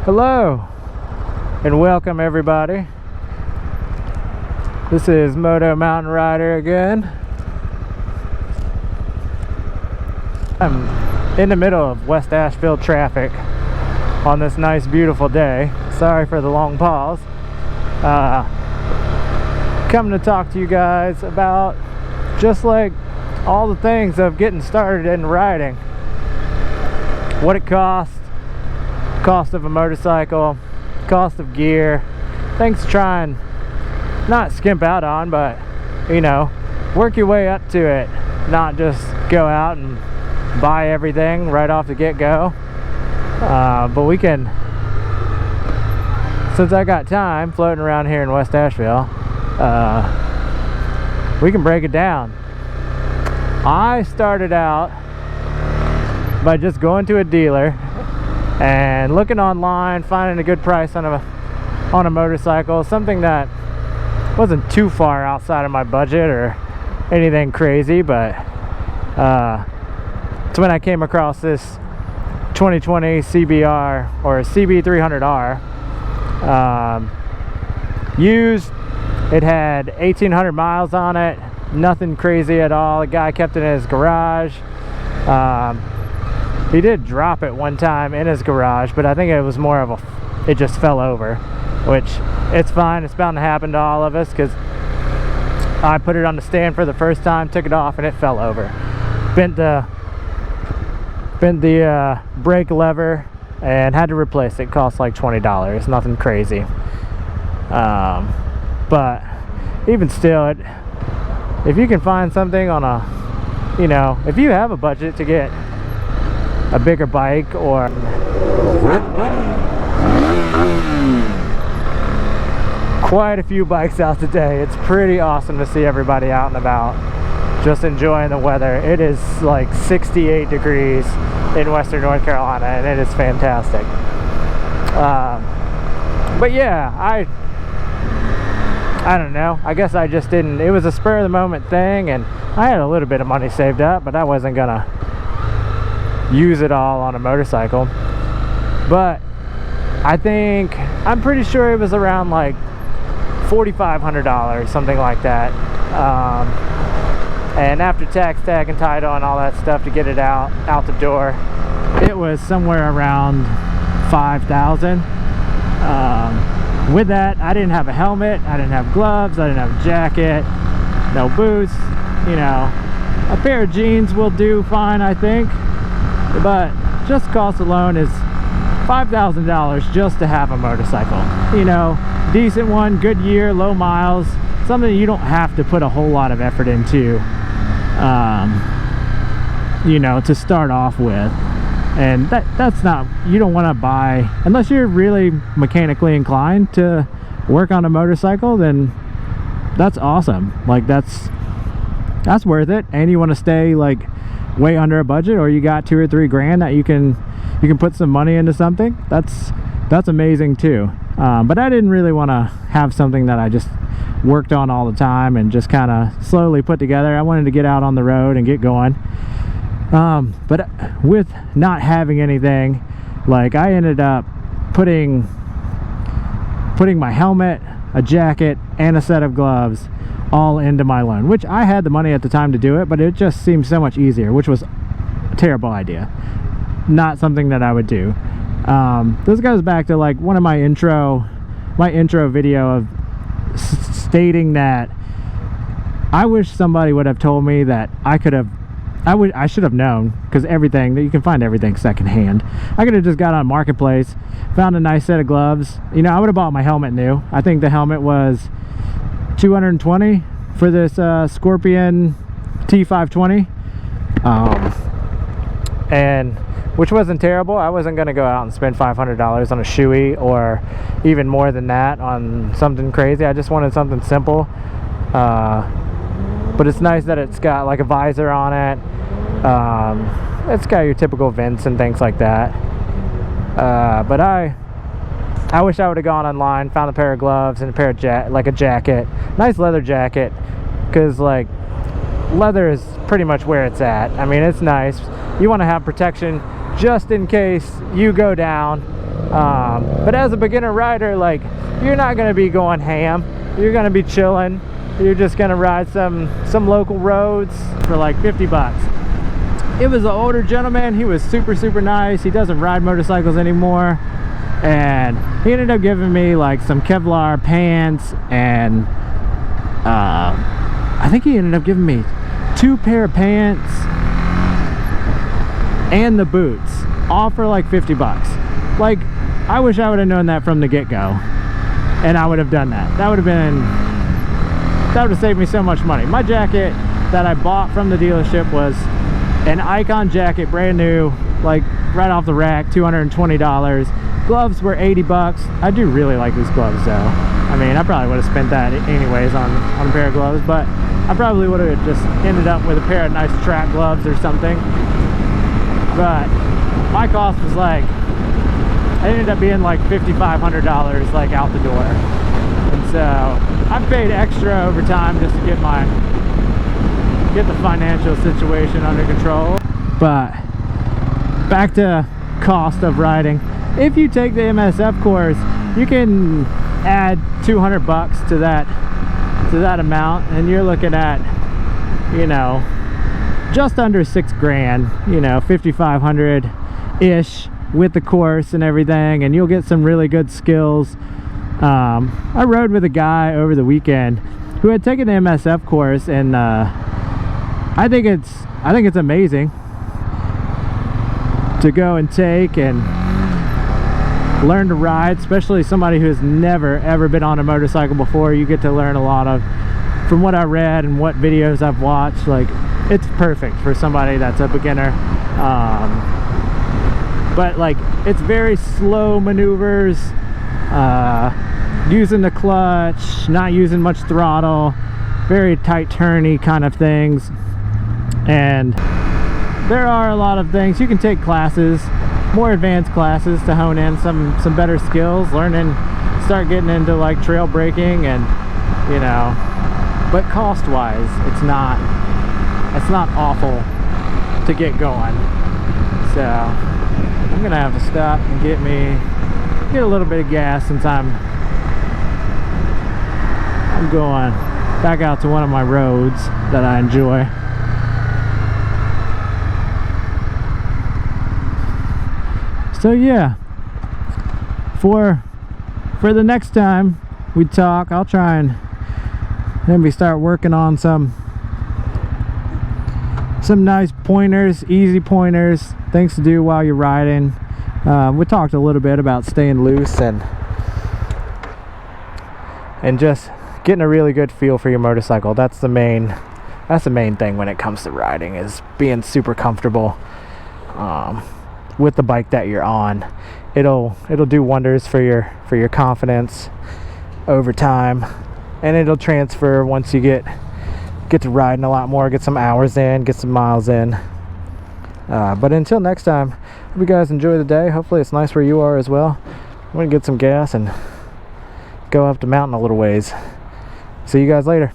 Hello and welcome everybody. This is Moto Mountain Rider again. I'm in the middle of West Asheville traffic on this nice beautiful day. Sorry for the long pause. Coming to talk to you guys about just like all the things of getting started in riding. What it costs, cost of a motorcycle, cost of gear, things to try and not skimp out on, but you know, work your way up to it, not just go out and buy everything right off the get-go. But we can, since I got time floating around here in West Asheville, we can break it down. I started out by just going to a dealer and looking online, finding a good price on a motorcycle, something that wasn't too far outside of my budget or anything crazy. But it's when I came across this 2020 CBR or CB300R used. It had 1,800 miles on it, nothing crazy at all. The guy kept it in his garage. He did drop it one time in his garage, but I think it was more of it just fell over, which it's fine. It's bound to happen to all of us, because I put it on the stand for the first time, took it off, and it fell over. Bent the brake lever and had to replace it. Cost like $20, nothing crazy. But even still, if you can find something on a, you know, if you have a budget to get a bigger bike, or quite a few bikes out today. It's pretty awesome to see everybody out and about just enjoying the weather. It is like 68 degrees in Western North Carolina, and it is fantastic. But yeah, I don't know, I guess I just didn't, it was a spur of the moment thing, and I had a little bit of money saved up, but I wasn't gonna use it all on a motorcycle. But I'm pretty sure it was around like $4,500, something like that. And after tax, tag, and title and all that stuff to get it out the door, it was somewhere around $5,000. With that, I didn't have a helmet, I didn't have gloves, I didn't have a jacket, no boots. You know, a pair of jeans will do fine, I think. But just cost alone is $5,000 just to have a motorcycle. You know, decent one, good year, low miles, something you don't have to put a whole lot of effort into, you know, to start off with. And that's not, you don't want to buy, unless you're really mechanically inclined to work on a motorcycle, then that's awesome. Like that's worth it. And you want to stay like way under a budget, or you got $2 or $3 grand that you can put some money into something, that's amazing too. But I didn't really want to have something that I just worked on all the time and just kind of slowly put together. I wanted to get out on the road and get going. But with not having anything, like I ended up putting my helmet, a jacket, and a set of gloves all into my loan, which I had the money at the time to do it, but it just seemed so much easier, which was a terrible idea. Not something that I would do. This goes back to like one of my intro video of stating that I wish somebody would have told me that I should have known, because everything that you can find everything secondhand. I could have just got on Marketplace, found a nice set of gloves. You know, I would have bought my helmet new. I think the helmet was $220 for this Scorpion T520, and which wasn't terrible. I wasn't going to go out and spend $500 on a shoey, or even more than that on something crazy. I just wanted something simple. But it's nice that it's got like a visor on it. It's got your typical vents and things like that. But I wish I would have gone online, found a pair of gloves and a pair of a jacket, nice leather jacket, because like leather is pretty much where it's at. I mean, it's nice. You want to have protection just in case you go down But as a beginner rider, like, you're not going to be going ham. You're going to be chilling. You're just going to ride some local roads for like 50 bucks. It was an older gentleman. He was super nice. He doesn't ride motorcycles anymore, and he ended up giving me like some Kevlar pants, and I think he ended up giving me 2 pair of pants and the boots, all for like 50 bucks. Like, I wish I would have known that from the get-go, and I would have done that. That would have saved me so much money. My jacket that I bought from the dealership was an Icon jacket, brand new, like right off the rack, $220. Gloves were 80 bucks. I do really like these gloves though. I mean, I probably would have spent that anyways on a pair of gloves, but I probably would have just ended up with a pair of nice track gloves or something. But my cost was like, it ended up being like $5,500 like out the door. And so I paid extra over time just to get the financial situation under control. But back to cost of riding. If you take the MSF course, you can add 200 bucks to that amount, and you're looking at, you know, just under 6 grand, you know, 5,500 ish with the course and everything, and you'll get some really good skills. I rode with a guy over the weekend who had taken the MSF course, and I think it's amazing to go and take and learn to ride, especially somebody who's never ever been on a motorcycle before. You get to learn a lot of, from what I read and what videos I've watched, like, it's perfect for somebody that's a beginner. But like, it's very slow maneuvers, using the clutch, not using much throttle, very tight turny kind of things. And there are a lot of things you can take, classes, more advanced classes, to hone in some better skills, start getting into like trail braking, and you know, but cost wise it's not awful to get going. So I'm gonna have to stop and get a little bit of gas, since I'm going back out to one of my roads that I enjoy. So yeah, for the next time we talk, I'll try and maybe start working on some nice pointers, easy pointers, things to do while you're riding. We talked a little bit about staying loose and just getting a really good feel for your motorcycle. That's the main thing when it comes to riding, is being super comfortable with the bike that you're on. It'll do wonders for your confidence over time, and it'll transfer once you get to riding a lot more, get some hours in, get some miles in. But until next time, hope you guys enjoy the day. Hopefully it's nice where you are as well. I'm gonna get some gas and go up the mountain a little ways. See you guys later.